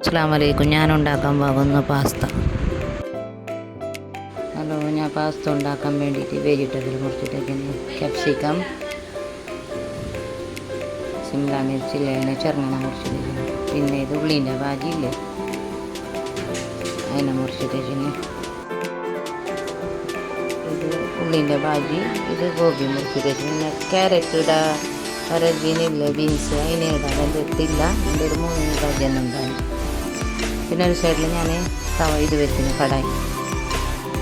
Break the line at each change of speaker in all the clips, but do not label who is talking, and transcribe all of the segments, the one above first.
അസ്സലാമു അലൈക്കും. ഞാൻ ഉണ്ടാക്കാൻ പോകുന്ന പാസ്ത. ഹലോ, ഞാൻ പാസ്ത ഉണ്ടാക്കാൻ വേണ്ടിയിട്ട് വെജിറ്റബിൾ മുറിച്ചിട്ടേക്കുന്നു. ക്യാപ്സിക്കം, സിംല മിർച്ചില്ലേ ചെറുങ്ങനെ മുറിച്ചിട്ടേക്കുന്നു. പിന്നെ ഇത് ഉള്ളിൻ്റെ ഭാജിയില്ലേ അതിനെ മുറിച്ചിട്ടേക്കുന്നു. ഇത് ഉള്ളിൻ്റെ ഭാജി, ഇത് ഗോബി മുറിച്ചിട്ടേക്കുന്നു. പിന്നെ ക്യാരറ്റ് ഇടാ, കരജീനില്ലേ ബീൻസ് അതിനെ ഇടാൻ എൻ്റെ എത്തില്ല. എൻ്റെ ഒരു 3 ഭാജി തന്നെ ഉണ്ടാകും. പിന്നെ ഒരു സൈഡിൽ ഞാൻ ഇത് വെച്ചിന് കടായി,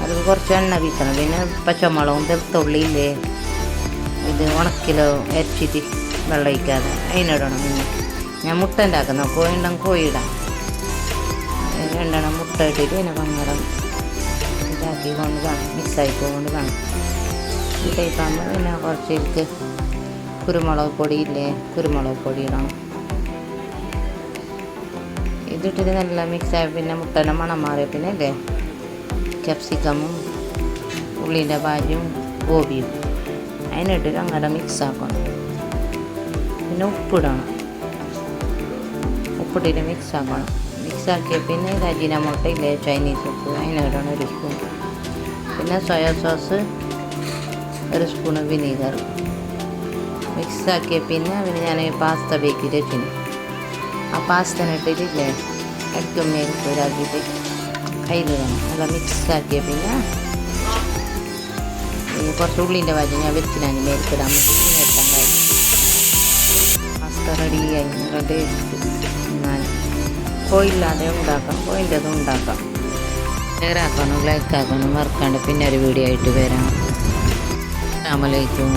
അത് കുറച്ച് എണ്ണ വീക്കണം. പിന്നെ പച്ചമുളകും വെളുത്തുള്ളിയില്ലേ ഇത് ഉണക്കിലോ അരച്ചിട്ട് വെള്ളം ഒഴിക്കാതെ അതിനിടണം. പിന്നെ ഞാൻ മുട്ട ഉണ്ടാക്കുന്ന കോഴിയിടാം. രണ്ടെണ്ണം മുട്ട ഇട്ടിട്ട് പിന്നെ പങ്ങടം ഇതാക്കി കൊണ്ട് കാണും, മിക്സായി കൊണ്ട് കാണും. ഈ ടൈപ്പാകുമ്പോൾ പിന്നെ കുറച്ച് കുരുമുളക് പൊടിയില്ലേ കുരുമുളക് പൊടി ഇടണം. ഇതിട്ടിട്ട് നല്ല മിക്സായി പിന്നെ മുട്ടൻ്റെ മണം മാറിയ പിന്നെ ഇല്ലേ ക്യാപ്സിക്കമും ഉള്ളിൻ്റെ ഭാജിയും ഗോപിയും അതിനിട്ടിട്ട് അങ്ങനെ മിക്സാക്കണം. പിന്നെ ഉപ്പിടണം, ഉപ്പിട്ടിട്ട് മിക്സാക്കണം. മിക്സാക്കിയ പിന്നെ ഇത് അജിനോമോട്ട ഇല്ലേ ചൈനീസ് ഉപ്പ് അതിനിടണം 1 സ്പൂൺ. പിന്നെ സോയാ സോസ് 1 സ്പൂണ്, വിനീഗർ മിക്സാക്കിയ പിന്നെ ഞാൻ പാസ്ത ബേക്കിട്ട് വെച്ചിന്. ആ പാസ്തനിട്ടിട്ടില്ലേ ഇടയ്ക്കും മേൽക്ക് ഇതാക്കിയിട്ട് കയ്യിലിടണം. നല്ല മിക്സാക്കിയ പിന്നെ കുറച്ച് ഉള്ളിൻ്റെ ഭാജി ഞാൻ വെച്ചിനാൻ മേൽക്കിടാൻ വെച്ചാൽ കഴിയും. പാസ്ത റെഡിയായി. നല്ല ടേസ്റ്റ്. ഞാൻ കോയില്ലാതെ ഉണ്ടാക്കാം, കോയിൻ്റെതും ഉണ്ടാക്കാം. ഷെയർ ആക്കാനും ലൈക്ക് ആക്കാനും മറക്കാണ്ട് പിന്നെ ഒരു വീഡിയോ ആയിട്ട് വരാം. അസ്സലാമു അലൈക്കും.